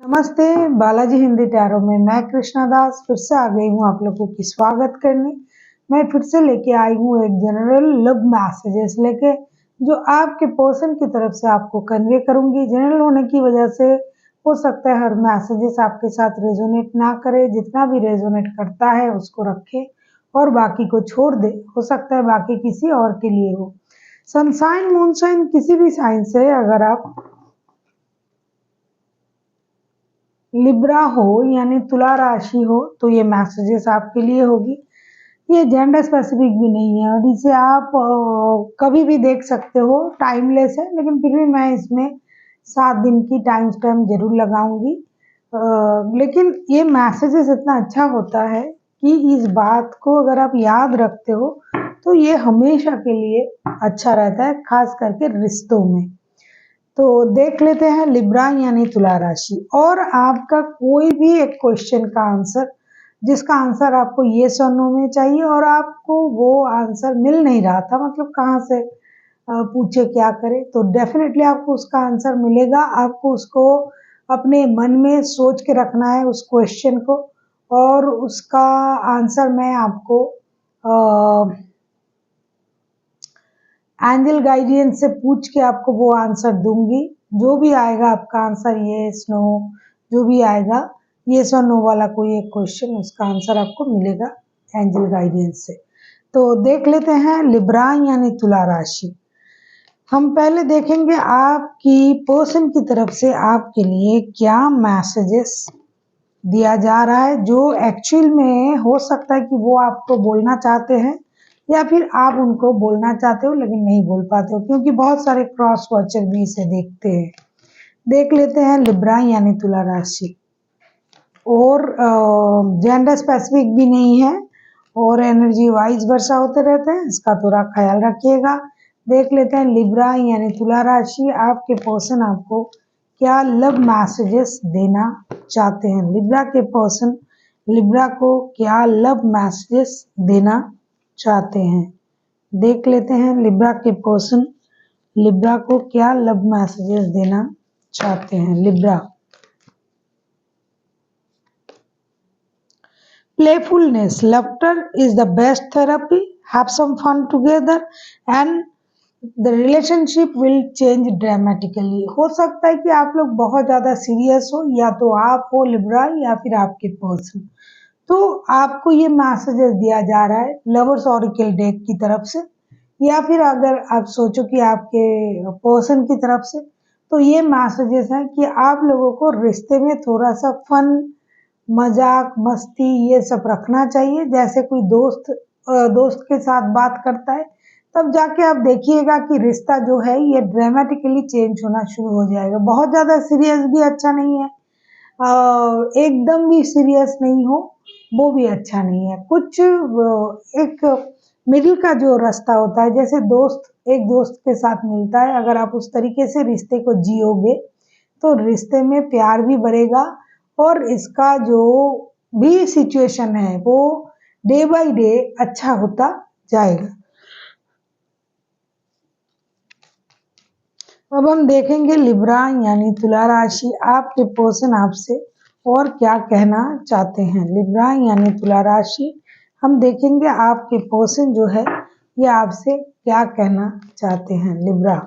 नमस्ते, बालाजी हिंदी टैरो में मैं कृष्णा दास फिर से आ गई हूँ आप लोगों की स्वागत करने। मैं फिर से लेके आई हूँ एक जनरल लव मैसेजेस लेके जो आपके पर्सन की तरफ से आपको कन्वे करूंगी। जनरल होने की वजह से हो सकता है हर मैसेजेस आपके साथ रेजोनेट ना करे, जितना भी रेजोनेट करता है उसको रखे और बाकी को छोड़ दे। हो सकता है बाकी किसी और के लिए हो। सनशाइन मूनशाइन किसी भी साइन से अगर आप लिब्रा हो यानी तुला राशि हो तो ये मैसेजेस आपके लिए होगी। ये जेंडर स्पेसिफिक भी नहीं है और इसे आप कभी भी देख सकते हो, टाइमलेस है, लेकिन फिर भी मैं इसमें 7 दिन की टाइम स्टैम्प जरूर लगाऊंगी। लेकिन ये मैसेजेस इतना अच्छा होता है कि इस बात को अगर आप याद रखते हो तो ये हमेशा के लिए अच्छा रहता है, खास करके रिश्तों में। तो देख लेते हैं लिब्रा यानी तुला राशि और आपका कोई भी एक क्वेश्चन का आंसर जिसका आंसर आपको येस और नो में चाहिए और आपको वो आंसर मिल नहीं रहा था, मतलब कहाँ से पूछे क्या करे, तो डेफिनेटली आपको उसका आंसर मिलेगा। आपको उसको अपने मन में सोच के रखना है उस क्वेश्चन को और उसका आंसर मैं आपको एंजल गाइडेंस से पूछ के आपको वो आंसर दूंगी। जो भी आएगा आपका आंसर येस नो, जो भी आएगा येस और नो वाला कोई एक क्वेश्चन, उसका आंसर आपको मिलेगा एंजल गाइडेंस से। तो देख लेते हैं लिब्रा यानी तुला राशि। हम पहले देखेंगे आपकी पर्सन की तरफ से आपके लिए क्या मैसेजेस दिया जा रहा है, जो एक्चुअल में हो सकता है कि वो आपको बोलना चाहते हैं या फिर आप उनको बोलना चाहते हो लेकिन नहीं बोल पाते हो, क्योंकि बहुत सारे क्रॉस वॉचर भी इसे देखते हैं। देख लेते हैं लिब्रा यानी तुला राशि और जेंडर स्पेसिफिक भी नहीं है और एनर्जी वाइज वर्षा होते रहते हैं, इसका थोड़ा ख्याल रखिएगा। देख लेते हैं लिब्रा यानी तुला राशि, आपके पर्सन आपको क्या लव मैसेजेस देना चाहते हैं। लिब्रा के पर्सन लिब्रा को क्या लव मैसेजेस देना चाहते हैं। देख लेते हैं लिब्रा के पर्सन लिब्रा को क्या लव मैसेजेस देना चाहते हैं। Libra, playfulness, laughter is the best therapy. Have some fun together and the relationship will change dramatically. हो सकता है कि आप लोग बहुत ज़्यादा सीरियस हो, या तो आप हो लिब्रा या फिर आपके पर्सन। तो आपको ये मैसेजेस दिया जा रहा है लवर्स ऑरिकल डेक की तरफ से, या फिर अगर आप सोचो कि आपके पर्सन की तरफ से, तो ये मैसेजेस हैं कि आप लोगों को रिश्ते में थोड़ा सा फन, मजाक मस्ती ये सब रखना चाहिए। जैसे कोई दोस्त के साथ बात करता है, तब जाके आप देखिएगा कि रिश्ता जो है ये ड्रामेटिकली चेंज होना शुरू हो जाएगा। बहुत ज़्यादा सीरियस भी अच्छा नहीं है, एकदम भी सीरियस नहीं हो वो भी अच्छा नहीं है। कुछ एक मिडिल का जो रास्ता होता है, जैसे एक दोस्त के साथ मिलता है, अगर आप उस तरीके से रिश्ते को जियोगे तो रिश्ते में प्यार भी बढ़ेगा और इसका जो भी सिचुएशन है वो डे बाय डे अच्छा होता जाएगा। अब हम देखेंगे लिब्रा यानी तुला राशि, आपके पर्सन आपसे और क्या कहना चाहते हैं। लिब्रा यानी तुला राशि, हम देखेंगे आपके पर्सन जो है ये आपसे क्या कहना चाहते हैं। Libra,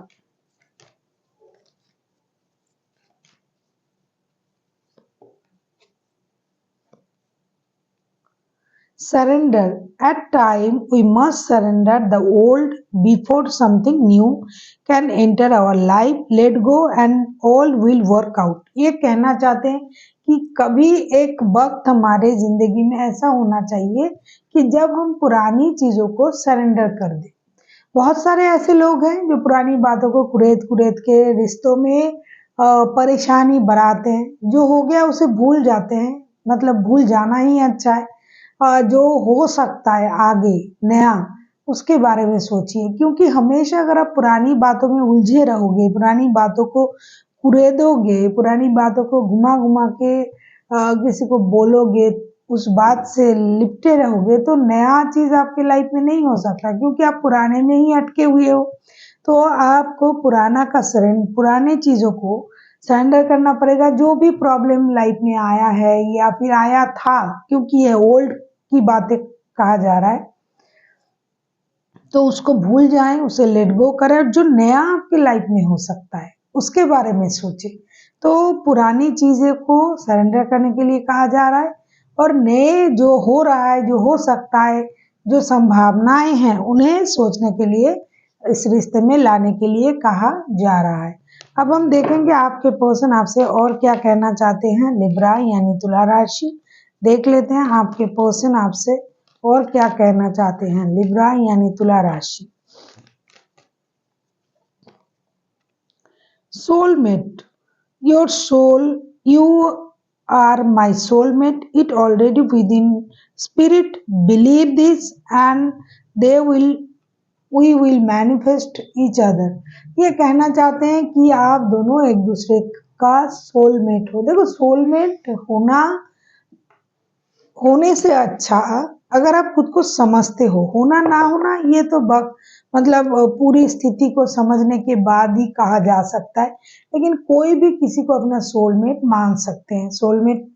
surrender. At time we must surrender the old before something new can enter our life. Let go and all will work out. ये कहना चाहते हैं कि कभी एक वक्त हमारे जिंदगी में ऐसा होना चाहिए कि जब हम पुरानी चीजों को सरेंडर कर दें। बहुत सारे ऐसे लोग हैं जो पुरानी बातों को कुरेद कुरेद के रिश्तों में परेशानी बढ़ाते हैं। जो हो गया उसे भूल जाते हैं, मतलब भूल जाना ही अच्छा है। जो हो सकता है आगे नया उसके बारे में सोचिए, क्योंकि हमेशा अगर आप पुरानी बातों में उलझे रहोगे, पुरानी बातों को कुरेदोगे, पुरानी बातों को घुमा घुमा के किसी को बोलोगे, उस बात से लिपटे रहोगे, तो नया चीज आपके लाइफ में नहीं हो सकता, क्योंकि आप पुराने में ही अटके हुए हो। तो आपको पुराने चीजों को सरेंडर करना पड़ेगा। जो भी प्रॉब्लम लाइफ में आया है या फिर आया था, क्योंकि ये ओल्ड की बातें कहा जा रहा है, तो उसको भूल जाएं, उसे लेट गो करें और जो नया आपकी लाइफ में हो सकता है उसके बारे में सोचें। तो पुरानी चीज़ें को सरेंडर करने के लिए कहा जा रहा है और नए जो हो रहा है, जो हो सकता है, जो संभावनाएं हैं, उन्हें सोचने के लिए, इस रिश्ते में लाने के लिए कहा जा रहा है। अब हम देखेंगे आपके पर्सन आपसे और क्या कहना चाहते हैं। लिब्रा यानी तुला राशि, देख लेते हैं आपके पर्सन आपसे और क्या कहना चाहते हैं। लिब्रा यानी तुला राशि। Soulmate, your soul, you are my soulmate, it already within spirit, believe this and they will we will manifest each other। ये कहना चाहते हैं कि आप दोनों एक दूसरे का सोलमेट हो। देखो, सोलमेट होने से अच्छा अगर आप खुद को समझते हो, होना ना होना ये तो मतलब पूरी स्थिति को समझने के बाद ही कहा जा सकता है, लेकिन कोई भी किसी को अपना सोलमेट मान सकते हैं। सोलमेट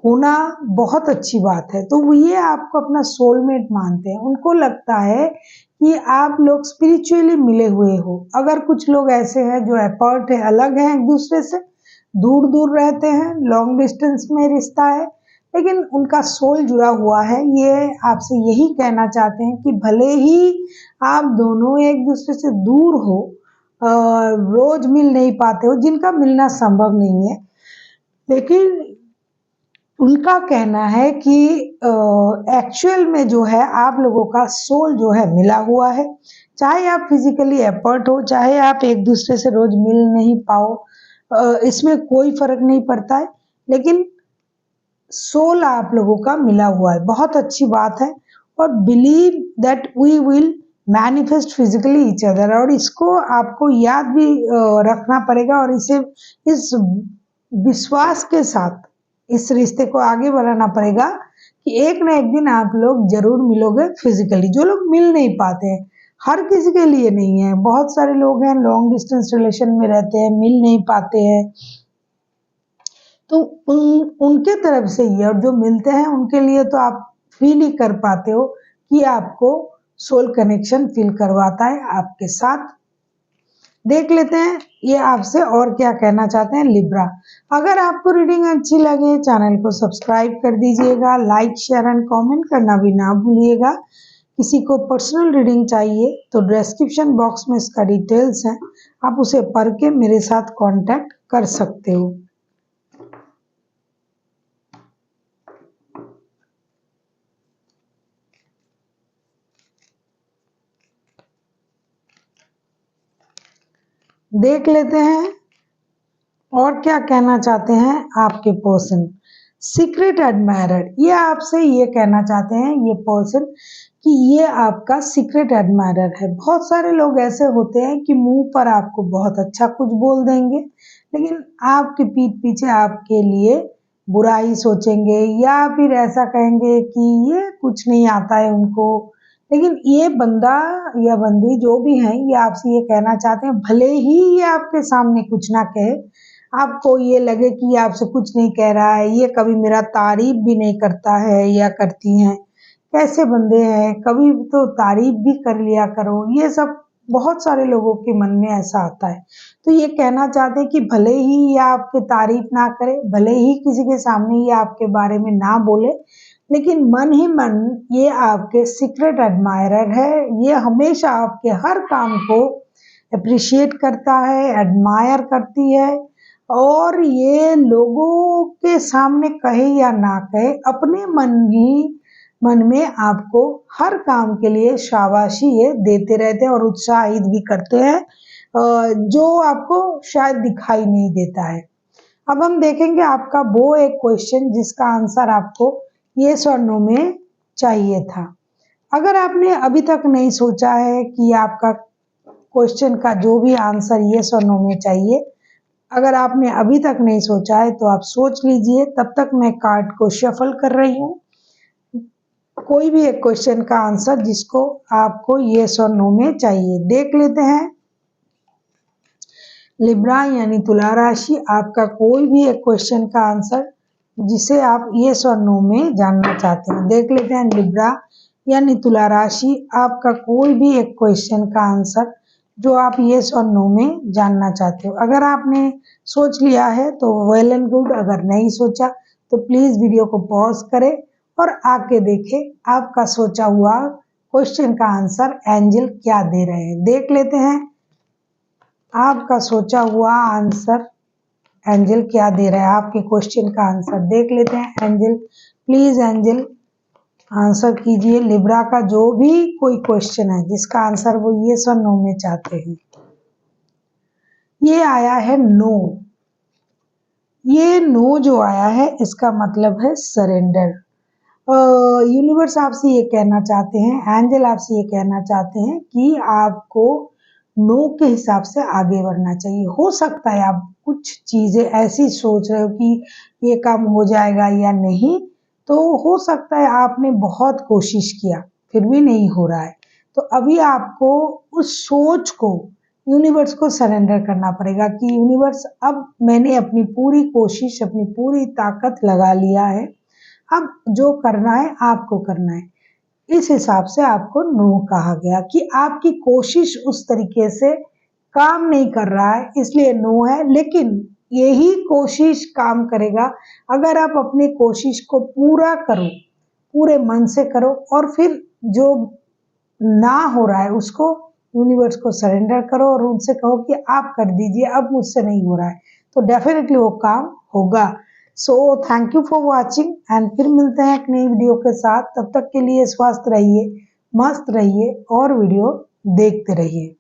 होना बहुत अच्छी बात है। तो ये आपको अपना सोलमेट मानते हैं, उनको लगता है कि आप लोग स्पिरिचुअली मिले हुए हो। अगर कुछ लोग ऐसे हैं जो अपार्ट है, अलग हैं एक दूसरे से, दूर दूर रहते हैं, लॉन्ग डिस्टेंस में रिश्ता है, लेकिन उनका सोल जुड़ा हुआ है। ये आपसे यही कहना चाहते हैं कि भले ही आप दोनों एक दूसरे से दूर हो, रोज मिल नहीं पाते हो, जिनका मिलना संभव नहीं है, लेकिन उनका कहना है कि एक्चुअल में जो है आप लोगों का सोल जो है मिला हुआ है। चाहे आप फिजिकली अपार्ट हो, चाहे आप एक दूसरे से रोज मिल नहीं पाओ, इसमें कोई फर्क नहीं पड़ता है, लेकिन सोल आप लोगों का मिला हुआ है। बहुत अच्छी बात है। और believe that we will manifest physically each other, और इसको आपको याद भी रखना पड़ेगा और इसे इस विश्वास के साथ इस रिश्ते को आगे बढ़ाना पड़ेगा कि एक ना एक दिन आप लोग जरूर मिलोगे फिजिकली। जो लोग मिल नहीं पाते हैं, हर किसी के लिए नहीं है, बहुत सारे लोग हैं लॉन्ग डिस्टेंस रिलेशन में रहते हैं, मिल नहीं पाते हैं, तो उनके तरफ से ही, और जो मिलते हैं उनके लिए तो आप फील ही कर पाते हो कि आपको सोल कनेक्शन फील करवाता है आपके साथ। देख लेते हैं ये आपसे और क्या कहना चाहते हैं। लिब्रा, अगर आपको रीडिंग अच्छी लगे चैनल को सब्सक्राइब कर दीजिएगा, लाइक शेयर एंड कमेंट करना भी ना भूलिएगा। किसी को पर्सनल रीडिंग चाहिए तो डिस्क्रिप्शन बॉक्स में इसका डिटेल्स है, आप उसे पढ़ के मेरे साथ कांटेक्ट कर सकते हो। देख लेते हैं और क्या कहना चाहते हैं आपके पर्सन। सीक्रेट एडमायरर, ये आपसे ये कहना चाहते हैं ये पर्सन कि ये आपका सीक्रेट एडमायरर है। बहुत सारे लोग ऐसे होते हैं कि मुंह पर आपको बहुत अच्छा कुछ बोल देंगे, लेकिन आपके पीठ पीछे आपके लिए बुराई सोचेंगे या फिर ऐसा कहेंगे कि ये कुछ नहीं आता है उनको। लेकिन ये बंदा या बंदी जो भी है, ये आपसे ये कहना चाहते हैं, भले ही ये आपके सामने कुछ ना कहे, आपको ये लगे कि ये आपसे कुछ नहीं कह रहा है, ये कभी मेरा तारीफ भी नहीं करता है या करती हैं, कैसे बंदे हैं, कभी तो तारीफ भी कर लिया करो, ये सब बहुत सारे लोगों के मन में ऐसा आता है। तो ये कहना चाहते हैं कि भले ही ये आपकी तारीफ ना करे, भले ही किसी के सामने ये आपके बारे में ना बोले, लेकिन मन ही मन ये आपके सीक्रेट एडमायरर है। ये हमेशा आपके हर काम को अप्रिशिएट करता है, एडमायर करती है, और ये लोगों के सामने कहे या ना कहे, अपने मन में आपको हर काम के लिए शाबाशी ये देते रहते हैं और उत्साहित भी करते हैं, जो आपको शायद दिखाई नहीं देता है। अब हम देखेंगे आपका वो एक क्वेश्चन जिसका आंसर आपको येस और नो में चाहिए था। अगर आपने अभी तक नहीं सोचा है कि आपका क्वेश्चन का जो भी आंसर येस और नो में चाहिए, अगर आपने अभी तक नहीं सोचा है तो आप सोच लीजिए, तब तक मैं कार्ड को शफल कर रही हूँ। कोई भी एक क्वेश्चन का आंसर जिसको आपको येस और नो में चाहिए, देख लेते हैं। लिब्रा यानी तुला राशि, आपका कोई भी एक क्वेश्चन का आंसर जिसे आप यस और नो में जानना चाहते हैं। देख लेते हैं लिब्रा यानी तुला राशि, आपका कोई भी एक क्वेश्चन का आंसर जो आप यस और नो में जानना चाहते हो। अगर आपने सोच लिया है तो वेल एंड गुड, अगर नहीं सोचा तो प्लीज वीडियो को पॉज करें और आके देखें आपका सोचा हुआ क्वेश्चन का आंसर एंजल क्या दे रहे हैं। देख लेते हैं आपका सोचा हुआ आंसर एंजल क्या दे रहा है। आपके क्वेश्चन का आंसर देख लेते हैं। एंजल प्लीज एंजल आंसर कीजिए लिब्रा का जो भी कोई क्वेश्चन है जिसका आंसर वो यस और नो में चाहते हैं। ये आया है नो। ये नो जो आया है इसका मतलब है सरेंडर। यूनिवर्स आपसे ये कहना चाहते हैं, एंजल आपसे ये कहना चाहते हैं कि आपको नो के हिसाब से आगे बढ़ना चाहिए। हो सकता है आप कुछ चीजें ऐसी सोच रहे हो कि ये काम हो जाएगा या नहीं, तो हो सकता है आपने बहुत कोशिश किया फिर भी नहीं हो रहा है, तो अभी आपको उस सोच को यूनिवर्स को सरेंडर करना पड़ेगा कि यूनिवर्स अब मैंने अपनी पूरी कोशिश, अपनी पूरी ताकत लगा लिया है, अब जो करना है आपको करना है। इस हिसाब से आपको नो कहा गया कि आपकी कोशिश उस तरीके से काम नहीं कर रहा है, इसलिए नो है। लेकिन यही कोशिश काम करेगा अगर आप अपनी कोशिश को पूरा करो, पूरे मन से करो और फिर जो ना हो रहा है उसको यूनिवर्स को सरेंडर करो और उनसे कहो कि आप कर दीजिए, अब मुझसे नहीं हो रहा है, तो डेफिनेटली वो काम होगा। So thank you for watching and फिर मिलते हैं एक नई वीडियो के साथ। तब तक के लिए स्वस्थ रहिए, मस्त रहिए और वीडियो देखते रहिए।